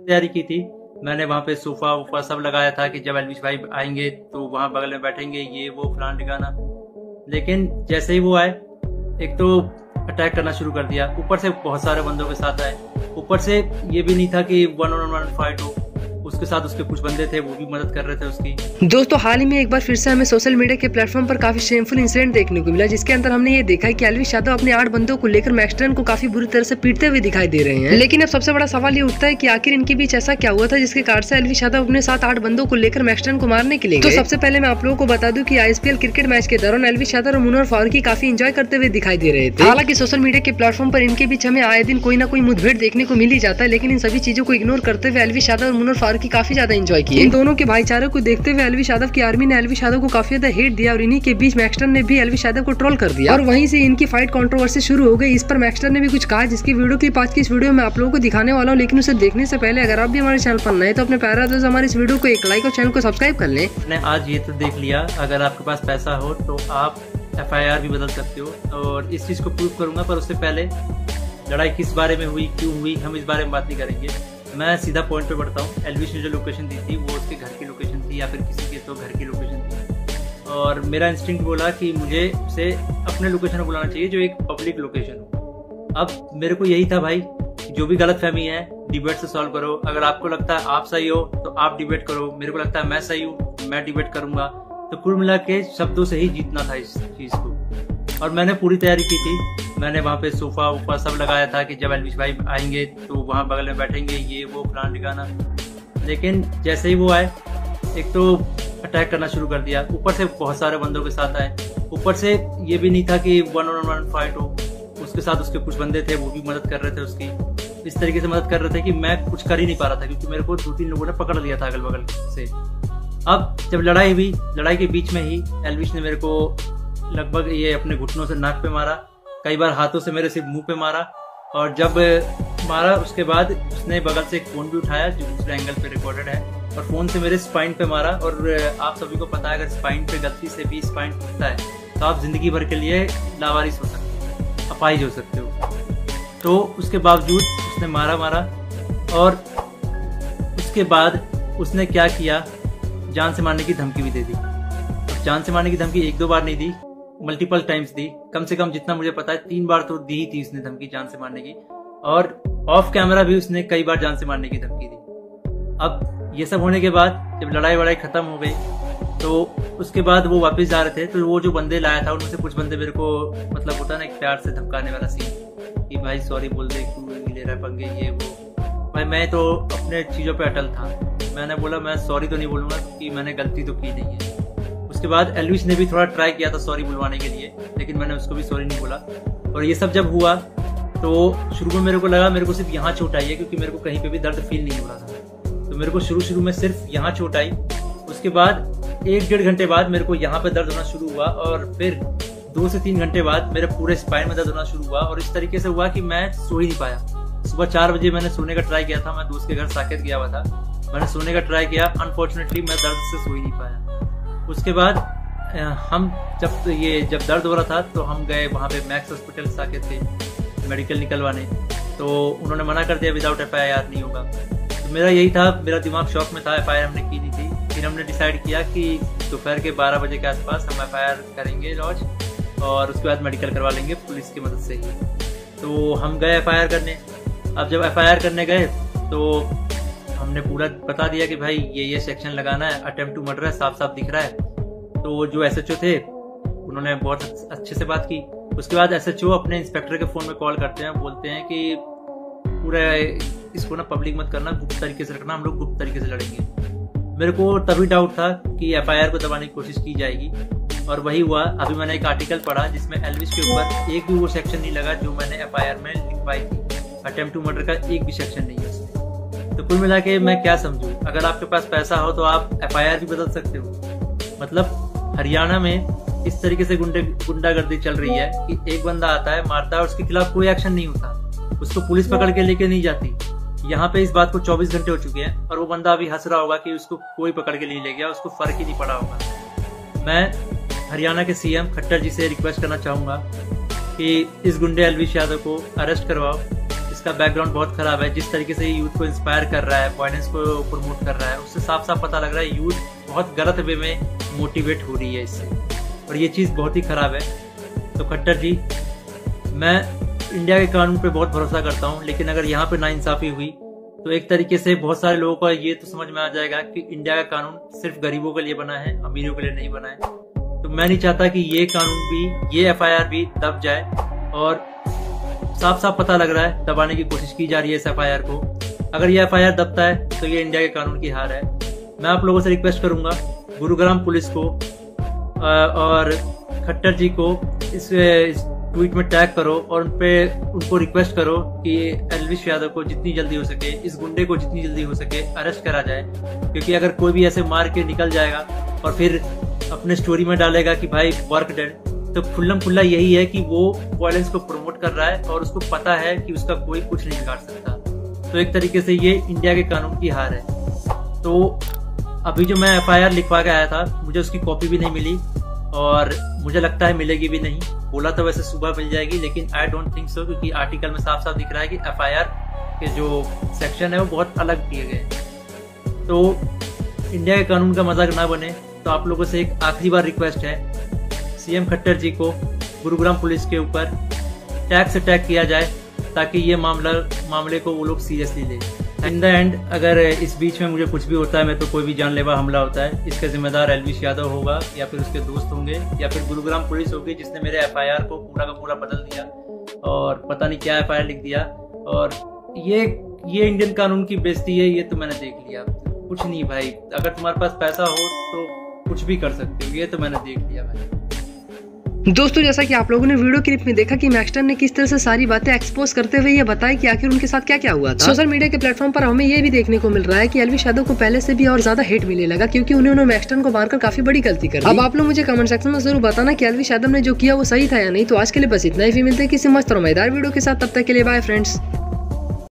तैयारी की थी। मैंने वहाँ पे सोफा वोफा सब लगाया था कि जब एल्विश भाई आएंगे तो वहाँ बगल में बैठेंगे, ये वो फलान ठिकाना। लेकिन जैसे ही वो आए, एक तो अटैक करना शुरू कर दिया, ऊपर से बहुत सारे बंदों के साथ आए। ऊपर से ये भी नहीं था कि 1-on-1 फाइट हो, उसके साथ उसके कुछ बंदे थे, वो भी मदद कर रहे थे उसकी। दोस्तों हाल ही में एक बार फिर से हमें सोशल मीडिया के प्लेटफॉर्म पर काफी शेमफुल इंसिडेंट देखने को मिला, जिसके अंदर हमने ये देखा कि एल्विश यादव अपने 8 बंदों को लेकर मैक्सटन को काफी बुरी तरह से पीटते हुए दिखाई दे रहे हैं। लेकिन अब सबसे बड़ा सवाल ये उठता है कि आखिर इनके बीच ऐसा क्या हुआ था जिसके कारण से एल्विश यादव अपने साथ 8 बंदों को लेकर मैक्सटन को मारने के लिए गए। तो सबसे पहले मैं आप लोगों को बता दूं कि आईएसपीएल क्रिकेट मैच के दौरान एल्विश यादव और मुनव्वर फारूकी काफी एंजॉय करते हुए दिखाई दे रहे थे। हालांकि सोशल मीडिया के प्लेटफॉर्म पर इनके बीच हमें आए दिन कोई ना कोई मुठभेड़ देखने को मिल ही जाता है, लेकिन इन सभी चीजों को इग्नोर करते हुए एल्विश यादव और मुनव्वर फारूकी काफी ज्यादा एंजॉय किए। इन दोनों के भाईचारे को देखते हुए एल्विश यादव की आर्मी ने एल्विश यादव को काफी ज्यादा हेट दिया और इन्हीं के बीच मैक्सटन ने भी एल्विश यादव को ट्रोल कर दिया और वहीं से इनकी फाइट कंट्रोवर्सी शुरू हो गई। इस पर मैक्सटन ने भी कुछ कहा, जिसकी वीडियो क्लिप आज की इस वीडियो में आप लोगों को दिखाने वाला हूं। लेकिन उसे देखने से पहले अगर आप भी हमारे चैनल पर नए तो अपने प्यारे दोस्त हमारे इस वीडियो को एक लाइक और चैनल को सब्सक्राइब कर लें। मैंने आज ये तो देख लिया, अगर आपके पास पैसा हो तो आप FIR भी बदल सकते हो, और इस चीज को प्रूव करूंगा। पर उससे पहले लड़ाई किस बारे में हुई, क्यों हुई, हम इस बारे में बात नहीं करेंगे। मैं सीधा पॉइंट पे बढ़ता हूँ। एल्विश ने जो लोकेशन दी थी वो उसके घर की लोकेशन थी, या फिर किसी के तो घर की लोकेशन थी, और मेरा इंस्टिंक्ट बोला कि मुझे उसे अपने लोकेशन में बुलाना चाहिए जो एक पब्लिक लोकेशन हो। अब मेरे को यही था भाई, जो भी गलत फहमी है डिबेट से सॉल्व करो। अगर आपको लगता है आप सही हो तो आप डिबेट करो, मेरे को लगता है मैं सही हूँ मैं डिबेट करूंगा। तो कुल मिला के शब्दों से ही जीतना था इस चीज को, और मैंने पूरी तैयारी की थी। मैंने वहाँ पे सोफा वोफा सब लगाया था कि जब एल्विश भाई आएंगे तो वहाँ बगल में बैठेंगे, ये वो फलान ठिकाना। लेकिन जैसे ही वो आए, एक तो अटैक करना शुरू कर दिया, ऊपर से बहुत सारे बंदों के साथ आए। ऊपर से ये भी नहीं था कि 1-on-1 फाइट हो, उसके साथ उसके कुछ बंदे थे, वो भी मदद कर रहे थे उसकी। इस तरीके से मदद कर रहे थे कि मैं कुछ कर ही नहीं पा रहा था, क्योंकि मेरे को 2-3 लोगों ने पकड़ लिया था अगल बगल से। अब जब लड़ाई हुई, लड़ाई के बीच में ही एल्विश ने मेरे को लगभग ये अपने घुटनों से नाक पे मारा, कई बार हाथों से मेरे सिर्फ मुंह पे मारा, और जब मारा उसके बाद उसने बगल से एक फोन भी उठाया जो दूसरे एंगल पे रिकॉर्डेड है, और फोन से मेरे स्पाइन पे मारा। और आप सभी को पता है अगर स्पाइन पे गलती से भी स्पाइन टूटता है तो आप जिंदगी भर के लिए लावारिस हो सकते हो, अपाहिज हो सकते हो। तो उसके बावजूद उसने मारा, और उसके बाद उसने क्या किया, जान से मारने की धमकी भी दे दी। जान से मारने की धमकी 1-2 बार नहीं दी, मल्टीपल टाइम्स दी। कम से कम जितना मुझे पता है 3 बार तो दी ही थी उसने धमकी जान से मारने की, और ऑफ कैमरा भी उसने कई बार जान से मारने की धमकी दी। अब ये सब होने के बाद जब लड़ाई खत्म हो गई तो उसके बाद वो वापस जा रहे थे, तो वो जो बंदे लाया था उनमें से कुछ बंदे मेरे को मतलब होता है ना एक प्यार से धमकाने वाला सीन कि भाई सॉरी बोल दे, क्यों ले रहा है पंगे, ये वो। भाई मैं तो अपने चीजों पे अटल था, मैंने बोला मैं सॉरी तो नहीं बोलूंगा क्योंकि मैंने गलती तो की नहीं है। उसके बाद एल्विश ने भी थोड़ा ट्राई किया था सॉरी बुलवाने के लिए, लेकिन मैंने उसको भी सॉरी नहीं बोला। और ये सब जब हुआ तो शुरू में मेरे को लगा मेरे को सिर्फ यहाँ चोट आई है, क्योंकि मेरे को कहीं पे भी दर्द फील नहीं हो रहा था। तो मेरे को शुरू में सिर्फ यहाँ चोट आई। उसके बाद 1-1.5 घंटे बाद मेरे को यहाँ पे दर्द होना शुरू हुआ, और फिर 2 से 3 घंटे बाद मेरे पूरे स्पाइन में दर्द होना शुरू हुआ। और इस तरीके से हुआ कि मैं सो ही नहीं पाया। सुबह 4 बजे मैंने सोने का ट्राई किया था, मैं दोस्त के घर साकेत गया हुआ था, मैंने सोने का ट्राई किया, अनफॉर्चुनेटली मैं दर्द से सो ही नहीं पाया। उसके बाद हम जब दर्द हो रहा था तो हम गए वहाँ पे मैक्स हॉस्पिटल साकेत थे मेडिकल निकलवाने, तो उन्होंने मना कर दिया विदाउट FIR नहीं होगा। तो मेरा यही था, मेरा दिमाग शॉक में था, FIR हमने की नहीं थी। फिर हमने डिसाइड किया कि दोपहर के 12 बजे के आसपास हम FIR करेंगे लॉज, और उसके बाद मेडिकल करवा लेंगे पुलिस की मदद से ही। तो हम गए FIR करने। अब जब FIR करने गए तो हमने पूरा बता दिया कि भाई ये सेक्शन लगाना है, अटेम्प्ट टू मर्डर है, साफ साफ दिख रहा है। तो जो SHO थे उन्होंने बहुत अच्छे से बात की। उसके बाद SHO अपने इंस्पेक्टर के फोन में कॉल करते हैं, बोलते हैं कि पूरा इसको ना पब्लिक मत करना, गुप्त तरीके से रखना, हम लोग गुप्त तरीके से लड़ेंगे। मेरे को तभी डाउट था कि FIR को दबाने की कोशिश की जाएगी, और वही हुआ। अभी मैंने एक आर्टिकल पढ़ा जिसमें एल्विश के ऊपर एक भी वो सेक्शन नहीं लगा जो मैंने FIR में लिखवाई थी। अटेम्प्ट टू मर्डर का एक भी सेक्शन नहीं है उसमें। तो कुल मिला के मैं क्या समझूं, अगर आपके पास पैसा हो तो आप FIR भी बदल सकते हो। मतलब हरियाणा में इस तरीके से गुंडागर्दी चल रही है कि एक बंदा आता है, मारता है, और उसके खिलाफ कोई एक्शन नहीं होता, उसको पुलिस पकड़ के लेके नहीं जाती। यहाँ पे इस बात को 24 घंटे हो चुके हैं, और वो बंदा अभी हंस रहा होगा कि उसको कोई पकड़ के नहीं ले गया, उसको फर्क ही नहीं पड़ा होगा। मैं हरियाणा के CM खट्टर जी से रिक्वेस्ट करना चाहूंगा कि इस गुंडे एल्विश यादव को अरेस्ट करवाओ, इसका बैकग्राउंड बहुत खराब है। जिस तरीके से यूथ को इंस्पायर कर रहा है, वायलेंस को प्रमोट कर रहा है, उससे साफ साफ पता लग रहा है यूथ बहुत गलत वे में मोटिवेट हो रही है इससे, और ये चीज़ बहुत ही खराब है। तो खट्टर जी, मैं इंडिया के कानून पे बहुत भरोसा करता हूँ, लेकिन अगर यहाँ पे नाइंसाफी हुई तो एक तरीके से बहुत सारे लोगों को ये तो समझ में आ जाएगा कि इंडिया का कानून सिर्फ गरीबों के लिए बना है, अमीरों के लिए नहीं बना है। तो मैं नहीं चाहता कि ये कानून भी, ये FIR भी दब जाए, और साफ साफ पता लग रहा है दबाने की कोशिश की जा रही है इस FIR को। अगर ये FIR दबता है तो ये इंडिया के कानून की हार है। मैं आप लोगों से रिक्वेस्ट करूंगा, गुरुग्राम पुलिस को और खट्टर जी को इस ट्वीट में टैग करो और उनको रिक्वेस्ट करो कि एल्विश यादव को जितनी जल्दी हो सके, इस गुंडे को जितनी जल्दी हो सके अरेस्ट करा जाए। क्योंकि अगर कोई भी ऐसे मार के निकल जाएगा और फिर अपने स्टोरी में डालेगा कि भाई वर्क डेड, तो खुल्लम खुल्ला यही है कि वो वायलेंस को प्रमोट कर रहा है और उसको पता है कि उसका कोई कुछ नहीं बिगाड़ सकता। तो एक तरीके से ये इंडिया के कानून की हार है। तो अभी जो मैं FIR लिखवा के आया था, मुझे उसकी कॉपी भी नहीं मिली और मुझे लगता है मिलेगी भी नहीं। बोला तो वैसे सुबह मिल जाएगी, लेकिन आई डोंट थिंक सो, क्योंकि आर्टिकल में साफ साफ दिख रहा है कि FIR के जो सेक्शन है वो बहुत अलग दिए गए। तो इंडिया के कानून का मजाक ना बने। तो आप लोगों से एक आखिरी बार रिक्वेस्ट है, CM खट्टर जी को गुरुग्राम पुलिस के ऊपर टैग से टैग किया जाए, ताकि ये मामले को वो लोग सीरियसली ले। इन द एंड अगर इस बीच में मुझे कुछ भी होता है, मैं तो कोई भी जानलेवा हमला होता है, इसका जिम्मेदार एल्विश यादव होगा, या फिर उसके दोस्त होंगे, या फिर गुरुग्राम पुलिस होगी जिसने मेरे FIR को पूरा का पूरा बदल दिया और पता नहीं क्या FIR लिख दिया। और ये इंडियन कानून की बेइज्जती है, ये तो मैंने देख लिया। कुछ नहीं भाई, अगर तुम्हारे पास पैसा हो तो कुछ भी कर सकते हो, ये तो मैंने देख लिया भाई। दोस्तों, जैसा कि आप लोगों ने वीडियो क्लिप में देखा कि मैक्सटन ने किस तरह से सारी बातें एक्सपोज करते हुए ये बताया कि आखिर उनके साथ क्या क्या हुआ था। सोशल मीडिया के प्लेटफॉर्म पर हमें ये भी देखने को मिल रहा है कि एल्विश यादव को पहले से भी और ज्यादा हेट मिलने लगा, क्योंकि उन्होंने मैक्सटन को मारकर काफी बड़ी गलती कर दी। अब आप लोग मुझे कमेंट सेक्शन में जरूर बताना कि एल्विश यादव ने जो किया वो सही था या नहीं। तो आज के लिए बस इतना ही, मिलते हैं किसी मस्त और मजेदार वीडियो के साथ, तब तक के लिए बाय फ्रेंड्स।